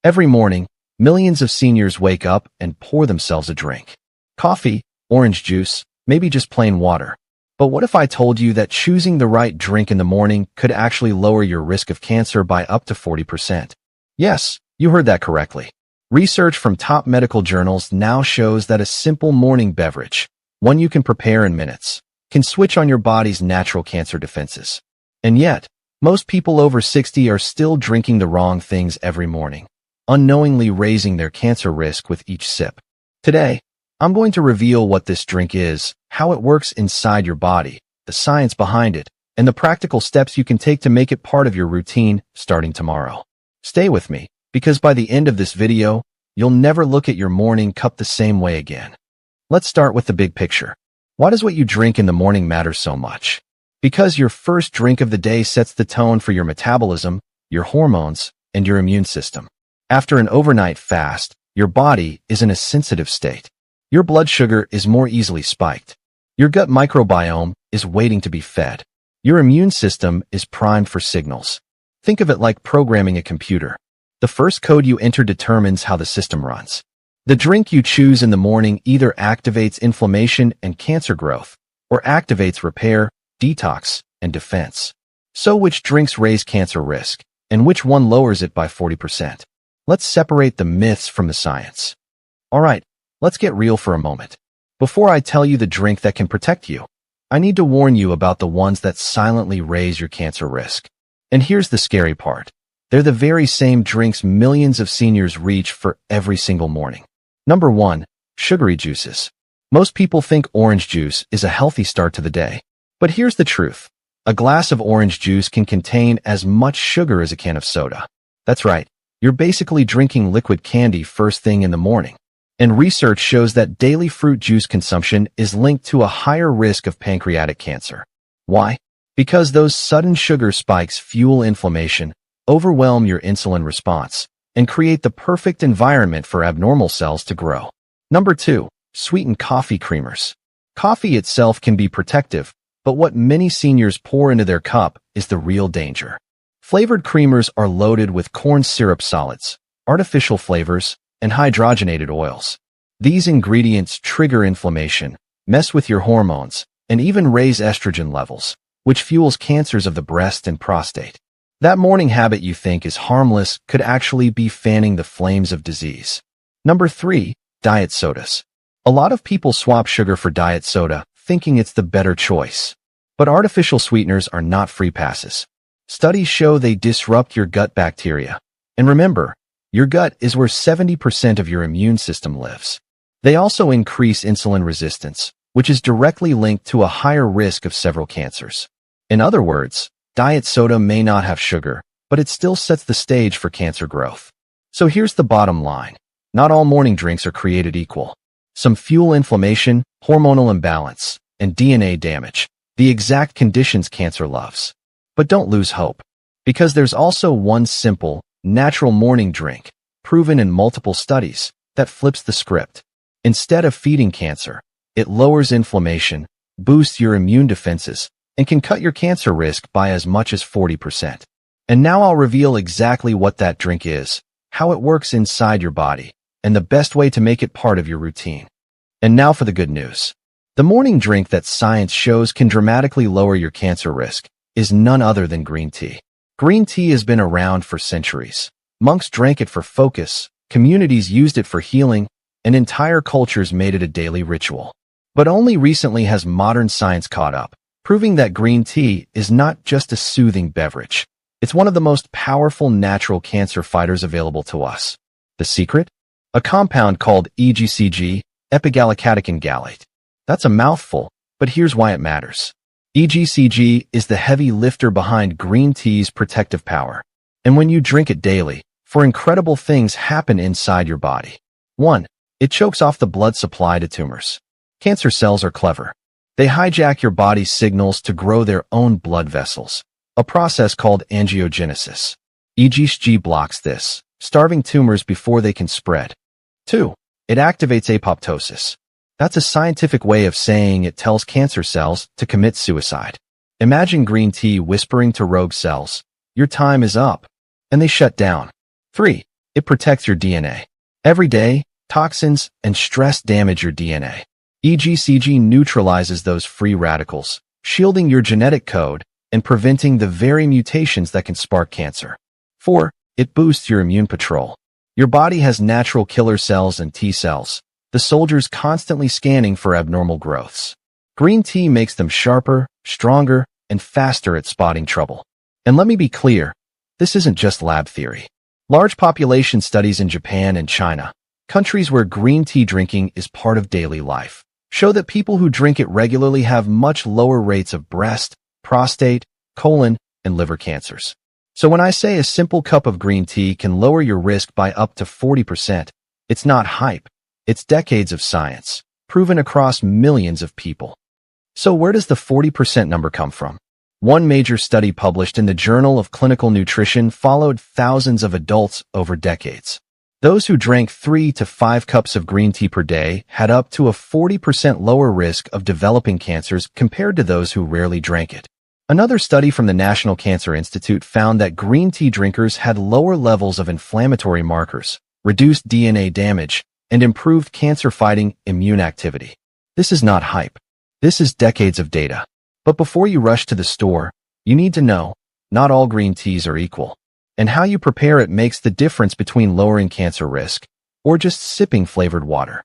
Every morning, millions of seniors wake up and pour themselves a drink. Coffee, orange juice, maybe just plain water. But what if I told you that choosing the right drink in the morning could actually lower your risk of cancer by up to 40%? Yes, you heard that correctly. Research from top medical journals now shows that a simple morning beverage, one you can prepare in minutes, can switch on your body's natural cancer defenses. And yet, most people over 60 are still drinking the wrong things every morning, unknowingly raising their cancer risk with each sip. Today, I'm going to reveal what this drink is, how it works inside your body, the science behind it, and the practical steps you can take to make it part of your routine starting tomorrow. Stay with me, because by the end of this video, you'll never look at your morning cup the same way again. Let's start with the big picture. Why does what you drink in the morning matter so much? Because your first drink of the day sets the tone for your metabolism, your hormones, and your immune system. After an overnight fast, your body is in a sensitive state. Your blood sugar is more easily spiked. Your gut microbiome is waiting to be fed. Your immune system is primed for signals. Think of it like programming a computer. The first code you enter determines how the system runs. The drink you choose in the morning either activates inflammation and cancer growth, or activates repair, detox, and defense. So which drinks raise cancer risk, and which one lowers it by 40%? Let's separate the myths from the science. Alright, let's get real for a moment. Before I tell you the drink that can protect you, I need to warn you about the ones that silently raise your cancer risk. And here's the scary part. They're the very same drinks millions of seniors reach for every single morning. Number 1. Sugary juices. Most people think orange juice is a healthy start to the day. But here's the truth. A glass of orange juice can contain as much sugar as a can of soda. That's right. You're basically drinking liquid candy first thing in the morning. And research shows that daily fruit juice consumption is linked to a higher risk of pancreatic cancer. Why? Because those sudden sugar spikes fuel inflammation, overwhelm your insulin response, and create the perfect environment for abnormal cells to grow. Number 2. Sweetened coffee creamers. Coffee itself can be protective, but what many seniors pour into their cup is the real danger. Flavored creamers are loaded with corn syrup solids, artificial flavors, and hydrogenated oils. These ingredients trigger inflammation, mess with your hormones, and even raise estrogen levels, which fuels cancers of the breast and prostate. That morning habit you think is harmless could actually be fanning the flames of disease. Number 3. Diet sodas. A lot of people swap sugar for diet soda, thinking it's the better choice. But artificial sweeteners are not free passes. Studies show they disrupt your gut bacteria. And remember, your gut is where 70% of your immune system lives. They also increase insulin resistance, which is directly linked to a higher risk of several cancers. In other words, diet soda may not have sugar, but it still sets the stage for cancer growth. So here's the bottom line. Not all morning drinks are created equal. Some fuel inflammation, hormonal imbalance, and DNA damage, the exact conditions cancer loves. But don't lose hope, because there's also one simple, natural morning drink, proven in multiple studies, that flips the script. Instead of feeding cancer, it lowers inflammation, boosts your immune defenses, and can cut your cancer risk by as much as 40%. And now I'll reveal exactly what that drink is, how it works inside your body, and the best way to make it part of your routine. And now for the good news. The morning drink that science shows can dramatically lower your cancer risk is none other than green tea. Green tea has been around for centuries. Monks drank it for focus, communities used it for healing, and entire cultures made it a daily ritual. But only recently has modern science caught up, proving that green tea is not just a soothing beverage. It's one of the most powerful natural cancer fighters available to us. The secret? A compound called EGCG, epigallocatechin gallate. That's a mouthful, but here's why it matters. EGCG is the heavy lifter behind green tea's protective power. And when you drink it daily, incredible things happen inside your body. 1. It chokes off the blood supply to tumors. Cancer cells are clever. They hijack your body's signals to grow their own blood vessels, a process called angiogenesis. EGCG blocks this, starving tumors before they can spread. 2. It activates apoptosis. That's a scientific way of saying it tells cancer cells to commit suicide. Imagine green tea whispering to rogue cells, "Your time is up," and they shut down. 3. It protects your DNA. Every day, toxins and stress damage your DNA. EGCG neutralizes those free radicals, shielding your genetic code and preventing the very mutations that can spark cancer. 4. It boosts your immune patrol. Your body has natural killer cells and T cells, the soldiers constantly scanning for abnormal growths. Green tea makes them sharper, stronger, and faster at spotting trouble. And let me be clear, this isn't just lab theory. Large population studies in Japan and China, countries where green tea drinking is part of daily life, show that people who drink it regularly have much lower rates of breast, prostate, colon, and liver cancers. So when I say a simple cup of green tea can lower your risk by up to 40%, it's not hype. It's decades of science, proven across millions of people. So where does the 40% number come from? One major study published in the Journal of Clinical Nutrition followed thousands of adults over decades. Those who drank 3 to 5 cups of green tea per day had up to a 40% lower risk of developing cancers compared to those who rarely drank it. Another study from the National Cancer Institute found that green tea drinkers had lower levels of inflammatory markers, reduced DNA damage, and improved cancer-fighting immune activity. This is not hype. This is decades of data. But before you rush to the store, you need to know, not all green teas are equal. And how you prepare it makes the difference between lowering cancer risk or just sipping flavored water.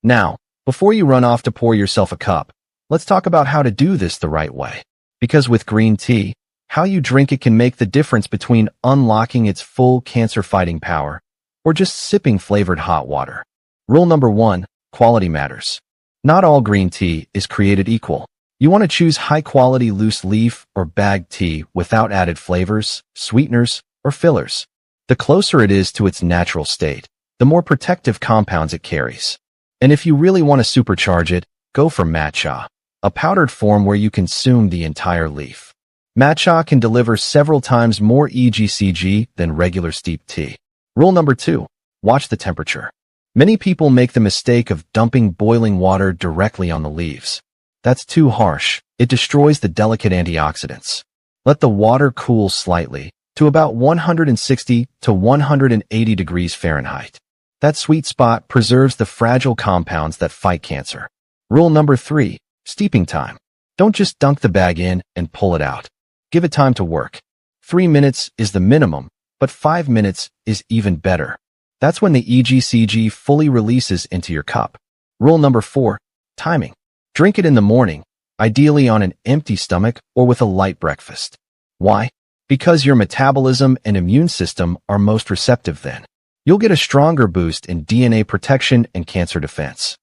Now, before you run off to pour yourself a cup, let's talk about how to do this the right way. Because with green tea, how you drink it can make the difference between unlocking its full cancer-fighting power or just sipping flavored hot water. Rule number 1, quality matters. Not all green tea is created equal. You want to choose high-quality loose leaf or bagged tea without added flavors, sweeteners, or fillers. The closer it is to its natural state, the more protective compounds it carries. And if you really want to supercharge it, go for matcha, a powdered form where you consume the entire leaf. Matcha can deliver several times more EGCG than regular steeped tea. Rule number 2, watch the temperature. Many people make the mistake of dumping boiling water directly on the leaves. That's too harsh. It destroys the delicate antioxidants. Let the water cool slightly to about 160 to 180 degrees Fahrenheit. That sweet spot preserves the fragile compounds that fight cancer. Rule number 3, steeping time. Don't just dunk the bag in and pull it out. Give it time to work. 3 minutes is the minimum, but 5 minutes is even better. That's when the EGCG fully releases into your cup. Rule number 4, timing. Drink it in the morning, ideally on an empty stomach or with a light breakfast. Why? Because your metabolism and immune system are most receptive then. You'll get a stronger boost in DNA protection and cancer defense.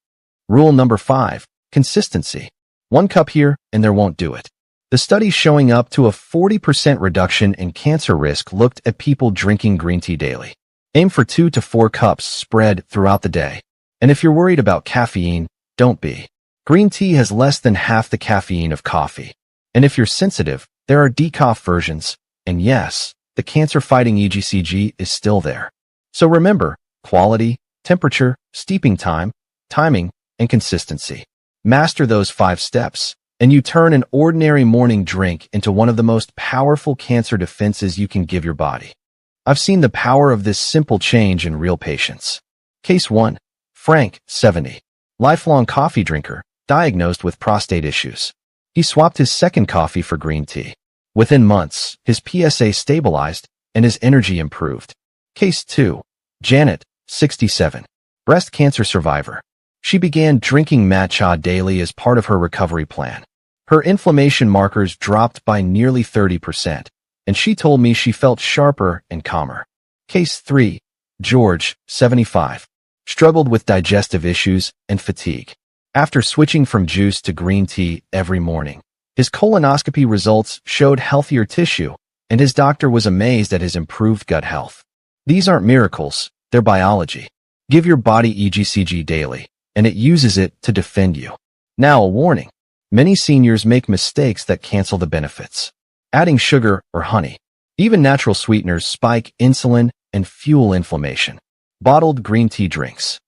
Rule number 5, consistency. 1 cup here and there won't do it. The study showing up to a 40% reduction in cancer risk looked at people drinking green tea daily. Aim for 2 to 4 cups spread throughout the day. And if you're worried about caffeine, don't be. Green tea has less than half the caffeine of coffee. And if you're sensitive, there are decaf versions. And yes, the cancer-fighting EGCG is still there. So remember, quality, temperature, steeping time, timing, and consistency. Master those 5 steps, and you turn an ordinary morning drink into one of the most powerful cancer defenses you can give your body. I've seen the power of this simple change in real patients. Case 1. Frank, 70. Lifelong coffee drinker, diagnosed with prostate issues. He swapped his second coffee for green tea. Within months, his PSA stabilized and his energy improved. Case 2. Janet, 67. Breast cancer survivor. She began drinking matcha daily as part of her recovery plan. Her inflammation markers dropped by nearly 30%, and she told me she felt sharper and calmer. Case 3. George, 75. Struggled with digestive issues and fatigue. After switching from juice to green tea every morning, his colonoscopy results showed healthier tissue, and his doctor was amazed at his improved gut health. These aren't miracles, they're biology. Give your body EGCG daily, and it uses it to defend you. Now, a warning. Many seniors make mistakes that cancel the benefits. Adding sugar or honey. Even natural sweeteners spike insulin and fuel inflammation. Bottled green tea drinks.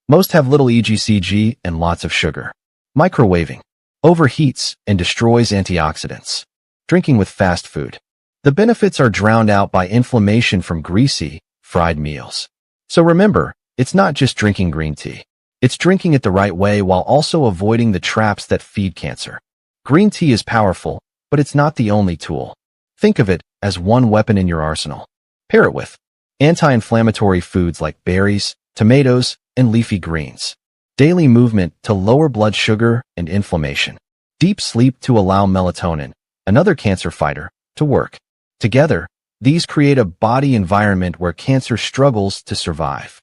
Most have little EGCG and lots of sugar. Microwaving. Overheats and destroys antioxidants. Drinking with fast food. The benefits are drowned out by inflammation from greasy, fried meals. So remember, it's not just drinking green tea. It's drinking it the right way while also avoiding the traps that feed cancer. Green tea is powerful, but it's not the only tool. Think of it as one weapon in your arsenal. Pair it with anti-inflammatory foods like berries, tomatoes, and leafy greens. Daily movement to lower blood sugar and inflammation. Deep sleep to allow melatonin, another cancer fighter, to work. Together, these create a body environment where cancer struggles to survive.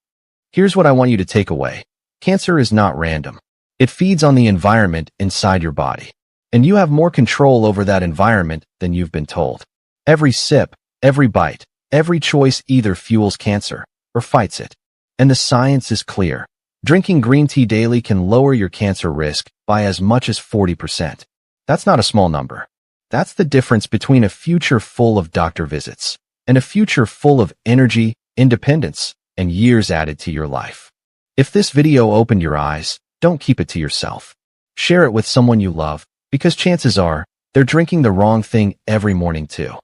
Here's what I want you to take away. Cancer is not random. It feeds on the environment inside your body. And you have more control over that environment than you've been told. Every sip, every bite, every choice either fuels cancer or fights it. And the science is clear. Drinking green tea daily can lower your cancer risk by as much as 40%. That's not a small number. That's the difference between a future full of doctor visits and a future full of energy, independence, and years added to your life. If this video opened your eyes, don't keep it to yourself. Share it with someone you love, because chances are they're drinking the wrong thing every morning too.